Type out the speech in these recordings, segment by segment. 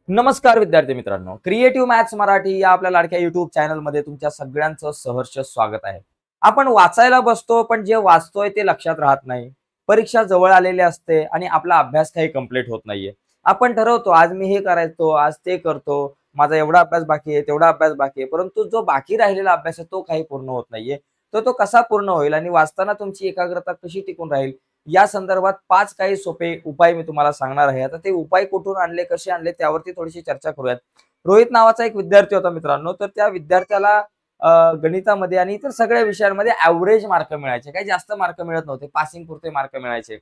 नमस्कार विद्यार्थी मित्रांनो, क्रिएटिव्ह मॅथ्स मराठी या आपल्या लाडक्या युट्यूब चॅनलमध्ये तुमच्या सगळ्यांचं सहर्ष स्वागत आहे. आपण वाचायला बसतो, पण जे वाचतोय ते लक्षात राहत नाही. परीक्षा जवळ आलेली असते आणि आपला अभ्यास काही कंप्लीट होत नाहीये. आपण ठरवतो आज मी हे करायचो, आज ते करतो, माझा एवढा अभ्यास बाकी आहे, तेवढा अभ्यास बाकी आहे. परंतु जो बाकी राहिलेला अभ्यास आहे तो काही पूर्ण होत नाहीये. तर तो कसा पूर्ण होईल आणि वाचताना तुमची एकाग्रता कशी टिकून राहील या संदर्भात 5 काही सोपे उपाय मी तुम्हाला सांगणार आहे. आता ते उपाय कुठून आणले, कसे आणले त्यावरती थोडीशी चर्चा करूयात. रोहित नावाचा एक विद्यार्थी होता मित्रांनो. तर त्या विद्यार्थ्याला गणितामध्ये आणि इतर सगळ्या विषयांमध्ये ॲव्हरेज मार्क मिळायचे. काही जास्त मार्क मिळत नव्हते. पासिंग पुरते मार्क मिळायचे.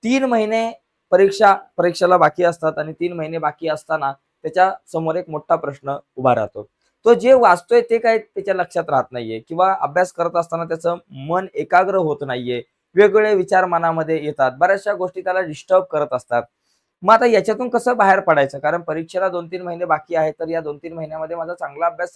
3 महिने परीक्षेला बाकी असतात आणि 3 महिने बाकी असताना त्याच्या समोर एक मोठा प्रश्न उभा राहतो. तो जे वाचतोय ते काही त्याच्या लक्षात राहत नाहीये किंवा अभ्यास करत असताना त्याचं मन एकाग्र होत नाहीये. वेगवेगळे विचार मनामध्ये येतात. बऱ्याचशा गोष्टी त्याला डिस्टर्ब करत असतात. मग आता याच्यातून कसं बाहेर पडायचं? कारण परीक्षेला 2-3 महिने बाकी आहेत, तर या 2-3 महिन्यामध्ये माझा चांगला अभ्यास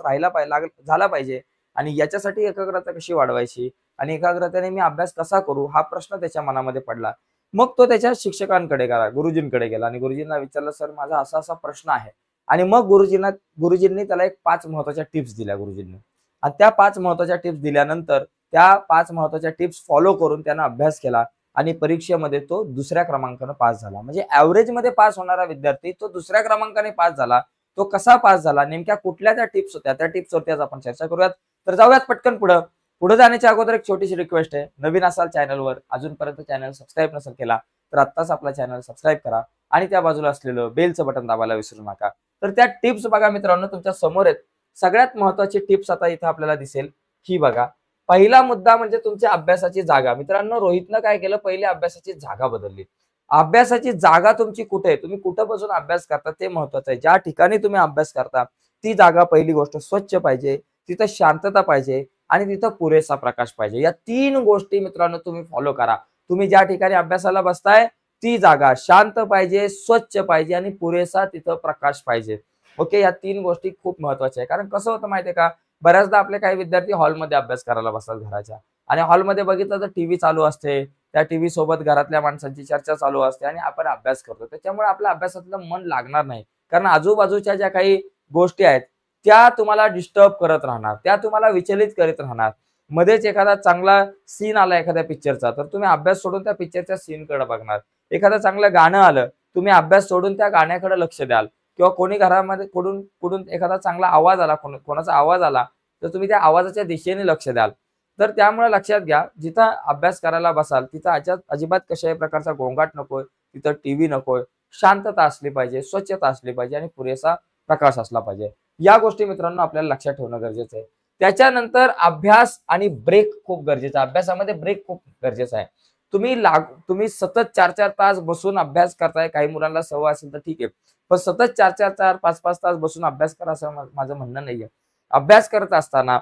झाला पाहिजे आणि याच्यासाठी एकाग्रता कशी वाढवायची आणि एकाग्रतेने मी अभ्यास कसा करू? हा प्रश्न त्याच्या मनामध्ये पडला. मग तो त्याच्या शिक्षकांकडे गेला, गुरुजींकडे गेला आणि गुरुजींना विचारलं, "सर माझा असा-असा प्रश्न आहे." आणि मग गुरुजींनी त्याला एक 5 महत्त्वाच्या टिप्स दिल्या गुरुजींनी. आणि त्या 5 महत्त्वाच्या टिप्स दिल्यानंतर त्या 5 महत्त्वाच्या टिप्स फॉलो करून त्यानं अभ्यास केला आणि परीक्षेमध्ये तो दुसऱ्या क्रमांकाने पास झाला. म्हणजे ॲव्हरेजमध्ये पास होणारा विद्यार्थी तो दुसऱ्या क्रमांकाने पास झाला. तो कसा पास झाला? नेमक्या कुठल्या त्या टिप्स होत्या? त्या टिप्सवरती आज आपण चर्चा करूयात. तर जाऊयात पटकन पुढं. पुढे जाण्याच्या अगोदर एक छोटीशी रिक्वेस्ट आहे. नवीन असाल चॅनलवर, अजूनपर्यंत चॅनल सबस्क्राईब नसेल केला, तर आत्ताच आपला चॅनल सबस्क्राईब करा आणि त्या बाजूला असलेलं बेलचं बटन दाबायला विसरू नका. तर त्या टिप्स बघा मित्रांनो तुमच्या समोर आहेत. सगळ्यात महत्त्वाची टिप्स आता इथं आपल्याला दिसेल. ही बघा. पहिला मुद्दा म्हणजे तुमच्या अभ्यासाची जागा. मित्रांनो रोहितनं काय केलं? पहिले अभ्यासाची जागा बदलली. अभ्यासाची जागा तुमची कुठे आहे? तुम्ही कुठं बसून अभ्यास करता ते महत्त्वाचं आहे. ज्या ठिकाणी तुम्ही अभ्यास करता ती जागा पहिली गोष्ट स्वच्छ पाहिजे, तिथं शांतता पाहिजे आणि तिथं पुरेसा प्रकाश पाहिजे. या 3 गोष्टी मित्रांनो तुम्ही फॉलो करा. तुम्ही ज्या ठिकाणी अभ्यासाला बसताय ती जागा शांत पाहिजे, स्वच्छ पाहिजे आणि पुरेसा तिथं प्रकाश पाहिजे. ओके, या 3 गोष्टी खूप महत्त्वाच्या आहेत. कारण कसं होतं माहिती आहे का? बऱ्याचदा आपले काही विद्यार्थी हॉलमध्ये अभ्यास करायला बसतात घराच्या आणि हॉलमध्ये बघितलं तर टीव्ही चालू असते. त्या टीव्ही सोबत घरातल्या माणसांची चर्चा चालू असते आणि आपण अभ्यास करतो. त्याच्यामुळे आपल्या अभ्यासातलं मन लागणार नाही. कारण आजूबाजूच्या ज्या काही गोष्टी आहेत त्या तुम्हाला डिस्टर्ब करत राहणार. त्या तुम्हाला विचलित करीत राहणार. मध्येच एखादा चांगला सीन आला एखाद्या पिक्चरचा तर तुम्ही अभ्यास सोडून त्या पिक्चरच्या सीनकडे बघणार. एखादं चांगलं गाणं आलं, तुम्ही अभ्यास सोडून त्या गाण्याकडे लक्ष द्याल किंवा कोणी घरामध्ये कुठून कुठून एखादा चांगला आवाज आला, कोणाचा आवाज आला, तर तुम्ही त्या आवाजाच्या दिशेने लक्ष द्याल. तर त्यामुळे लक्षात घ्या, जिथं अभ्यास करायला बसाल तिथं अजिबात कशाही प्रकारचा गोंगाट नकोय, तिथं टीव्ही नकोय, शांतता असली पाहिजे, स्वच्छता असली पाहिजे आणि पुरेसा प्रकाश असला पाहिजे. या गोष्टी मित्रांनो आपल्याला लक्षात ठेवणं गरजेचं आहे. त्याच्यानंतर अभ्यास आणि ब्रेक खूप गरजेचा आहे. अभ्यासामध्ये ब्रेक खूप गरजेचा आहे. तुम्ही सतत 4-4 तास बसून अभ्यास करताय. काही मुलांना सवय असेल तर ठीक आहे. पण सतत 4-4 5-5 तास बसून अभ्यास करा असं माझं म्हणणं नाहीये. अभ्यास करत असताना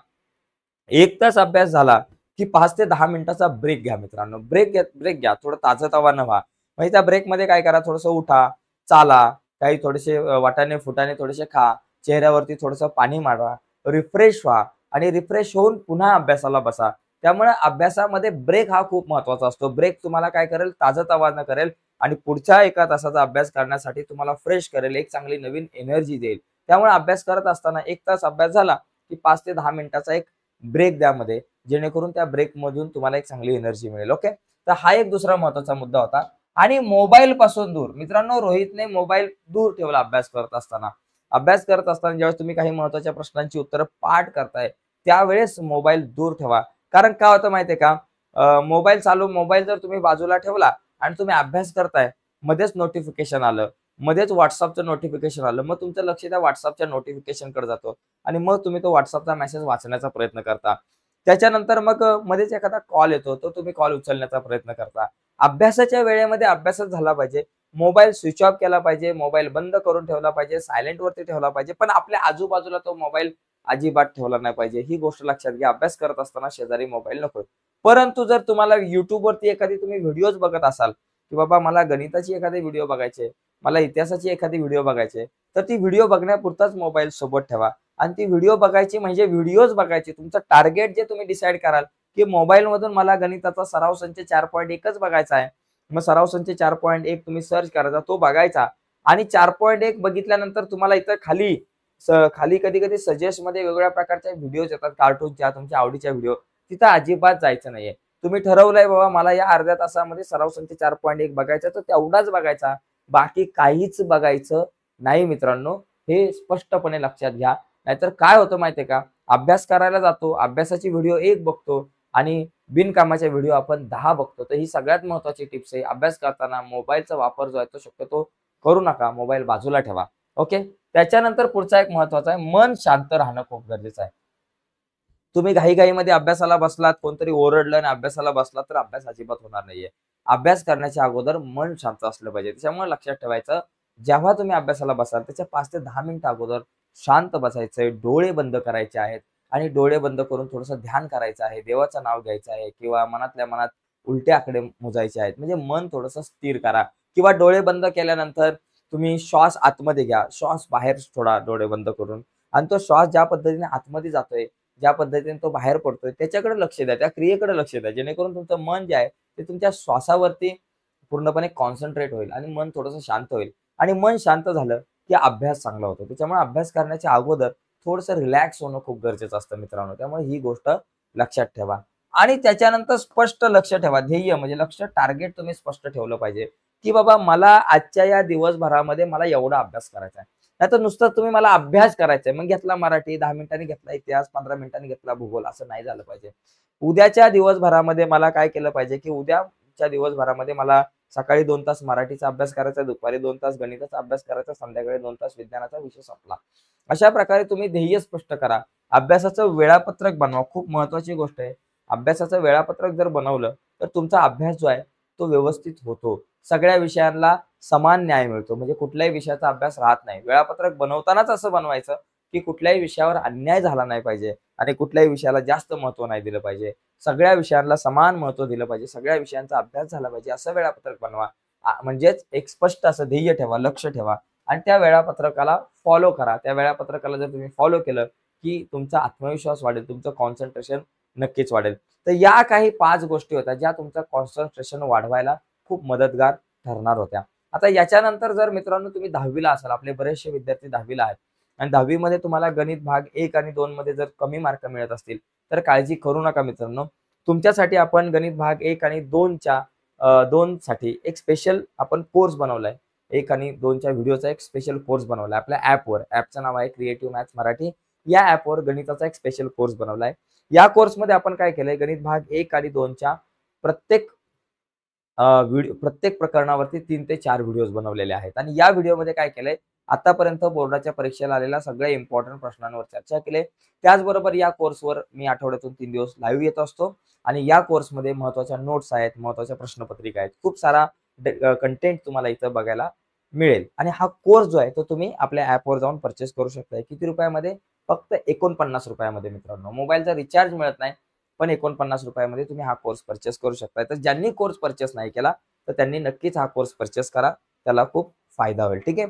1 तास अभ्यास झाला, की 5 ते 10 मिनिटाचा ब्रेक घ्या मित्रांनो. ब्रेक घ्या. थोडं ताजंतवानं व्हा. म्हणजे त्या ब्रेकमध्ये काय करा, थोडंसं उठा, चाला, काही थोडेसे वाटाणे-फुटाणे थोडेसे खा, चेहऱ्यावरती थोडंसं पाणी मारा, रिफ्रेश व्हा आणि रिफ्रेश होऊन पुन्हा अभ्यासाला बसा. त्यामुळे अभ्यासामध्ये ब्रेक हा खूप महत्त्वाचा असतो. ब्रेक तुम्हाला काय करेल, ताजंतवानं करेल आणि पुढच्या 1 तासाचा अभ्यास करण्यासाठी तुम्हाला फ्रेश करेल, एक चांगली नवीन एनर्जी देईल. त्यामुळे अभ्यास करत असताना 1 तास अभ्यास झाला, की 5 ते 10 मिनिटाचा एक ब्रेक द्या मध्ये, जेणेकरून त्या ब्रेकमधून तुम्हाला एक चांगली एनर्जी मिळेल. ओके. तर हा एक दुसरा महत्त्वाचा मुद्दा होता. आणि मोबाईल पासून दूर. मित्रांनो रोहितने मोबाईल दूर ठेवला अभ्यास करत असताना. अभ्यास करत असताना ज्यावेळेस तुम्ही काही महत्त्वाच्या प्रश्नांची उत्तरं पाठ करताय, त्यावेळेस मोबाईल दूर ठेवा. कारण काय होतं माहिती आहे का? मोबाईल जर तुम्ही बाजूला ठेवला आणि तुम्ही अभ्यास करताय, मध्येच नोटिफिकेशन आलं, मध्येच WhatsAppचं नोटिफिकेशन आलं, मग तुमचं लक्ष त्या WhatsAppच्या नोटिफिकेशनकडे जातं आणि मग तुम्ही तो WhatsAppचा मेसेज वाचण्याचा प्रयत्न करता. त्याच्यानंतर मग मध्येच एखादा कॉल येतो, तो तुम्ही कॉल उचलण्याचा प्रयत्न करता. अभ्यासाच्या वेळेमध्ये अभ्यासच झाला पाहिजे. मोबाईल स्विच ऑफ केला पाहिजे, मोबाईल बंद करून ठेवला पाहिजे, सायलेंटवरती ठेवला पाहिजे. पण आपल्या आजूबाजूला तो मोबाईल अजिबात ठेवला नाही पाहिजे. ही गोष्ट लक्षात घ्या. अभ्यास करत असताना शेजारी मोबाईल नकोय. परंतु जर तुम्हाला YouTubeवरती एखादी तुम्ही व्हिडिओज बघत असाल, की बाबा मला गणिताची एखादी व्हिडिओ बघायची आहे, मला इतिहासाची एखादी व्हिडिओ बघायची आहे, तर ती व्हिडिओ बघण्यापुरताच मोबाईल सोबत ठेवा आणि ती व्हिडिओ बघायची म्हणजे व्हिडिओज बघायची. तुमचं टार्गेट जे तुम्ही डिसाईड कराल, की मोबाईलमधून मला गणिताचा सराव संच 4.1च बघायचा आहे. मग सराव संच 4.1 तुम्ही सर्च करायचा, तो बघायचा आणि 4.1 बघितल्यानंतर तुम्हाला इथं खाली कधी कधी सजेस्ट मध्ये वेगवेगळ्या प्रकारच्या व्हिडिओज येतात, कार्टूनच्या, तुमच्या आवडीच्या व्हिडिओ. तिथं अजिबात जायचं नाहीये. तुम्ही ठरवलंय बाबा मला या अर्ध्या तासामध्ये सराव संच 4.1 बघायचा, तर तेवढाच बघायचा, बाकी काहीच बघायचं नाही मित्रांनो. हे स्पष्टपणे लक्षात घ्या. नाहीतर काय होतं माहितीये का, अभ्यास करायला जातो, अभ्यासाची व्हिडिओ 1 बघतो आणि बिनकामाच्या व्हिडिओ आपण 10 बघतो. तर ही सगळ्यात महत्वाची टिप्स आहे. अभ्यास करताना मोबाईलचा वापर जो आहे तो शक्यतो करू नका. मोबाईल बाजूला ठेवा. ओके. त्याच्यानंतर पुढचा एक महत्वाचा आहे, मन शांत राहणं खूप गरजेचं आहे. तुम्ही घाईघाईमध्ये अभ्यासाला बसलात, कोणतरी ओरडलं आणि अभ्यासाला बसलात, तर अभ्यास अजिबात होणार नाहीये. अभ्यास करण्याच्या अगोदर मन शांत असलं पाहिजे. त्याच्यामुळे लक्षात ठेवायचं, जेव्हा तुम्ही अभ्यासाला बसाल त्याच्या 5 ते 10 मिनिटं अगोदर शांत बसायचंय, डोळे बंद करायचे आहेत आणि डोळे बंद करून थोडंसं ध्यान करायचं आहे, देवाचं नाव घ्यायचं आहे किंवा मनातल्या मनात उलटे आकडे मोजायचे आहेत. म्हणजे मन थोडंसं स्थिर करा किंवा डोळे बंद केल्यानंतर तुम्ही श्वास आतमध्ये घ्या, श्वास बाहेर सोडा डोळे बंद करून आणि तो श्वास ज्या पद्धतीने आतमध्ये जातोय, ज्या पद्धतीने तो बाहेर पडतोय त्याच्याकडे लक्ष द्या, त्या क्रियेकडे लक्ष द्या. जेणेकरून तुमचं मन जे आहे ते तुमच्या श्वासावरती पूर्णपणे कॉन्सन्ट्रेट होईल आणि मन थोडंसं शांत होईल. आणि मन शांत झालं की अभ्यास चांगला होतो. त्याच्यामुळे अभ्यास करण्याच्या अगोदर थोडंसं रिलॅक्स होणं खूप गरजेचं असतं मित्रांनो. त्यामुळे ही गोष्ट लक्षात ठेवा. आणि त्याच्यानंतर स्पष्ट लक्ष ठेवा. ध्येय म्हणजे लक्ष्य, टार्गेट तुम्ही स्पष्ट ठेवलं पाहिजे, की बाबा मला आजच्या या दिवसभरामध्ये मला एवढा अभ्यास करायचा आहे. नाहीतर नुसतं तुम्ही मला अभ्यास करायचा आहे, मग घेतला मराठी, 10 मिनिटांनी घेतला इतिहास, 15 मिनिटांनी घेतला भूगोल, असं नाही झालं पाहिजे. उद्याच्या दिवसभरामध्ये मला काय केलं पाहिजे, की उद्याच्या दिवसभरामध्ये मला सकाळी 2 तास मराठीचा अभ्यास करायचा, दुपारी 2 तास गणिताचा अभ्यास करायचा, संध्याकाळी 2 तास विज्ञानाचा विषय संपला. अशा प्रकारे तुम्ही ध्येय स्पष्ट करा. अभ्यासाचं वेळापत्रक बनवा. खूप महत्वाची गोष्ट आहे. अभ्यासाचं वेळापत्रक जर बनवलं, तर तुमचा अभ्यास जो आहे तो व्यवस्थित होतो. सगळ्या विषयांना समान न्याय मिळतो. म्हणजे कुठल्याही विषयाचा अभ्यास राहत नाही. वेळापत्रक बनवतानाच असं बनवायचं, की कुठल्याही विषयावर अन्याय झाला नाही पाहिजे आणि कुठल्याही विषयाला जास्त महत्त्व नाही दिलं पाहिजे. सगळ्या विषयांना समान महत्त्व दिलं पाहिजे. सगळ्या विषयांचा अभ्यास झाला पाहिजे असं वेळापत्रक बनवा. म्हणजेच एक स्पष्ट असं ध्येय ठेवा, लक्ष ठेवा आणि त्या वेळापत्रकाला फॉलो करा. त्या वेळापत्रकाला जर तुम्ही फॉलो केलं, की तुमचा आत्मविश्वास वाढेल, तुमचं कॉन्सन्ट्रेशन नक्कीच वाढेल. तर या काही 5 गोष्टी होत्या ज्या तुमचं कॉन्सन्ट्रेशन वाढवायला खूप मदतगार ठरणार होत्या. आता याच्यानंतर जर मित्रांनो तुम्ही 10वी ला असाल, आपले बरेचसे विद्यार्थी 10वी ला आहेत आणि 10वी मध्ये तुम्हाला गणित भाग 1 आणि 2 मध्ये जर कमी मार्क मिळत असतील, तर काळजी करू नका मित्रांनो. तुमच्यासाठी आपण गणित भाग 1 आणि 2 साठी एक स्पेशल आपण कोर्स बनवलाय. 1 आणि 2च्या व्हिडिओचा एक स्पेशल कोर्स बनवलाय आपल्या ॲपवर. ॲपचं नाव आहे क्रिएटिव्ह मॅथ्स मराठी. या ॲपवर गणिताचा एक स्पेशल कोर्स बनवलाय. या कोर्समध्ये आपण काय केलंय, गणित भाग 1 आणि 2च्या प्रत्येक प्रत्येक प्रकरणावरती 3 ते 4 व्हिडिओज बनवलेले आहेत आणि या व्हिडिओमध्ये काय केलंय, आतापर्यंत बोर्डाच्या परीक्षेला आलेल्या सगळ्या इम्पॉर्टंट प्रश्नांवर चर्चा केली. त्याचबरोबर या कोर्सवर मी आठवड्यातून 3 दिवस लाईव्ह येत असतो आणि या कोर्समध्ये महत्त्वाच्या नोट्स आहेत, महत्त्वाच्या प्रश्नपत्रिका आहेत. खूप सारा कंटेंट तुम्हाला इथं बघायला मिळेल आणि हा कोर्स जो आहे तो तुम्ही आपल्या ॲपवर जाऊन परचेस करू शकताय. किती रुपयामध्ये? फक्त 49 रुपयामध्ये मित्रांनो. मोबाईलचा रिचार्ज मिळत नाही, पण 49 रुपयामध्ये तुम्ही हा कोर्स परचेस करू शकता. तर ज्यांनी कोर्स परचेस नाही केला, तर त्यांनी नक्कीच हा कोर्स परचेस करा. त्याला खूप फायदा होईल. ठीक आहे.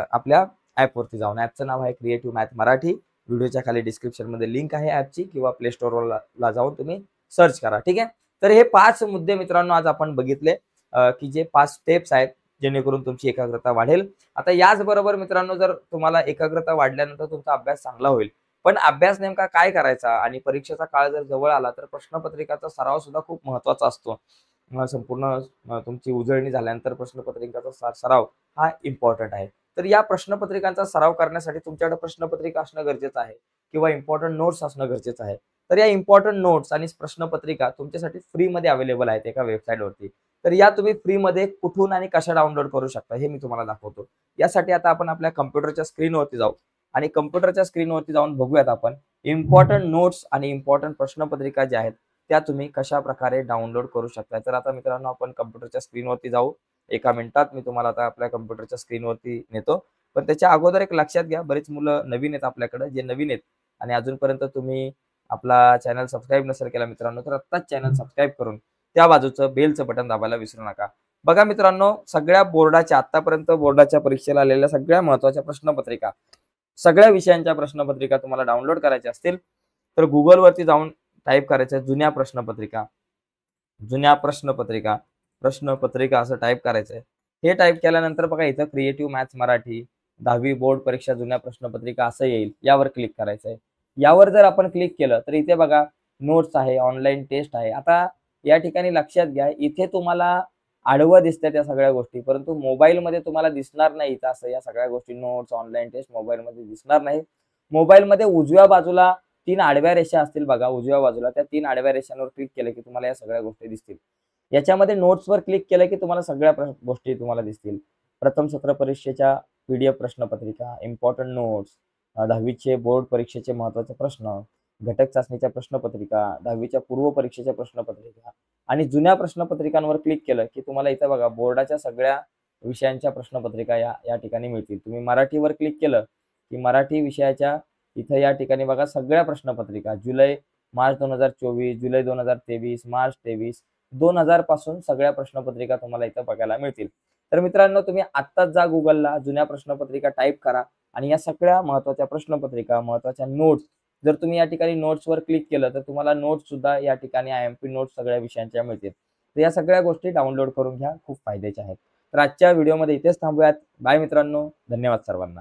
आपल्या ॲपवरती जाऊन, ॲपचं नाव आहे क्रिएटिव्ह मॅथ मराठी. व्हिडिओच्या खाली डिस्क्रिप्शनमध्ये लिंक आहे ॲपची किंवा प्ले स्टोअरला जाऊन तुम्ही सर्च करा. ठीक आहे. तर हे 5 मुद्दे मित्रांनो आज आपण बघितले, की जे 5 स्टेप्स आहेत जेणेकरून तुमची एकाग्रता वाढेल. आता याचबरोबर मित्रांनो, जर तुम्हाला एकाग्रता वाढल्यानंतर तुमचा अभ्यास चांगला होईल, पण अभ्यास नेमका काय करायचा आणि परीक्षेचा काळ जर जवळ आला, तर प्रश्नपत्रिकाचा सराव सुद्धा खूप महत्त्वाचा असतो. संपूर्ण तुमची उजळणी झाल्यानंतर प्रश्नपत्रिकाचा सराव हा इम्पॉर्टंट आहे. तर या प्रश्नपत्रिकांचा सराव करण्यासाठी तुमच्याकडे प्रश्नपत्रिका असणं गरजेचं आहे किंवा इम्पॉर्टंट नोट्स असणं गरजेचं आहे. तर या इम्पॉर्टंट नोट्स आणि प्रश्नपत्रिका तुमच्यासाठी फ्रीमध्ये अवेलेबल आहेत एका वेबसाईटवरती. तर या तुम्ही फ्रीमध्ये कुठून आणि कशा डाउनलोड करू शकता हे मी तुम्हाला दाखवतो. यासाठी आता आपण आपल्या कम्प्युटरच्या स्क्रीनवरती जाऊ आणि कम्प्युटरच्या स्क्रीनवरती जाऊन बघूयात आपण इम्पॉर्टंट नोट्स आणि इम्पॉर्टंट प्रश्नपत्रिका ज्या आहेत त्या तुम्ही कशा प्रकारे डाउनलोड करू शकता. तर आता मित्रांनो आपण कम्प्युटरच्या स्क्रीनवरती जाऊ. एका मिनिटात मी तुम्हाला आता आपल्या कम्प्युटरच्या स्क्रीनवरती नेतो. पण त्याच्या अगोदर एक लक्षात घ्या, बरेच मुलं नवीन आहेत आपल्याकडे. जे नवीन आहेत आणि अजूनपर्यंत तुम्ही आपला चॅनल सबस्क्राईब नसेल केला मित्रांनो, तर आत्ताच चॅनल सबस्क्राईब करून त्या बाजूचं बेलचं बटन दाबायला विसरू नका. बघा मित्रांनो, सगळ्या बोर्डाच्या आतापर्यंत बोर्डाच्या परीक्षेला आलेल्या सगळ्या महत्त्वाच्या प्रश्नपत्रिका, सगळ्या विषयांच्या प्रश्नपत्रिका तुम्हाला डाउनलोड करायच्या असतील तर गुगलवरती जाऊन टाईप करायचं जुन्या प्रश्नपत्रिका, जुन्या प्रश्नपत्रिका, प्रश्नपत्रिका असं टाईप करायचंय. हे टाईप केल्यानंतर बघा इथं क्रिएटिव्ह मॅथ्स मराठी 10वी बोर्ड परीक्षा जुन्या प्रश्नपत्रिका असं येईल. यावर क्लिक करायचं आहे. यावर जर आपण क्लिक केलं तर इथे बघा नोट्स आहे, ऑनलाईन टेस्ट आहे. आता या ठिकाणी लक्षात घ्या, इथे तुम्हाला आडवं दिसतंय त्या सगळ्या गोष्टी, परंतु मोबाईलमध्ये तुम्हाला दिसणार नाही इथं असं या सगळ्या गोष्टी नोट्स, ऑनलाईन टेस्ट मोबाईलमध्ये दिसणार नाही. मोबाईलमध्ये उजव्या बाजूला 3 आडव्या रेषा असतील बघा उजव्या बाजूला, त्या 3 आडव्या रेषांवर क्लिक केलं की तुम्हाला या सगळ्या गोष्टी दिसतील. याच्यामध्ये नोट्सवर क्लिक केलं की तुम्हाला सगळ्या गोष्टी तुम्हाला दिसतील. प्रथम सत्र परीक्षेच्या पीडीएफ प्रश्नपत्रिका, इम्पॉर्टंट नोट्स, 10वीचे बोर्ड परीक्षेचे महत्त्वाचे प्रश्न, घटक चाचणीच्या प्रश्नपत्रिका, 10वीच्या पूर्व परीक्षेच्या प्रश्नपत्रिका आणि जुन्या प्रश्नपत्रिकांवर क्लिक केलं की तुम्हाला इथं बघा बोर्डाच्या सगळ्या विषयांच्या प्रश्नपत्रिका या या ठिकाणी मिळतील. तुम्ही मराठीवर क्लिक केलं की मराठी विषयाच्या इथं या ठिकाणी बघा सगळ्या प्रश्नपत्रिका मार्च 2024, जुलै 2023, मार्च 23, 2000 पासून सगळ्या प्रश्नपत्रिका तुम्हाला इथं बघायला मिळतील. तर मित्रांनो तुम्ही आत्ताच जा Googleला जुन्या प्रश्नपत्रिका टाईप करा आणि या सगळ्या महत्त्वाच्या प्रश्नपत्रिका, महत्त्वाच्या नोट्स जर तुम्ही या ठिकाणी नोट्सवर क्लिक केलं तर तुम्हाला नोट्स सुद्धा या ठिकाणी IMP नोट्स सगळ्या विषयांच्या मिळतील. तर या सगळ्या गोष्टी डाउनलोड करून घ्या, खूप फायद्याच्या आहेत. तर आजच्या व्हिडिओमध्ये इथेच थांबूयात. बाय मित्रांनो, धन्यवाद सर्वांना.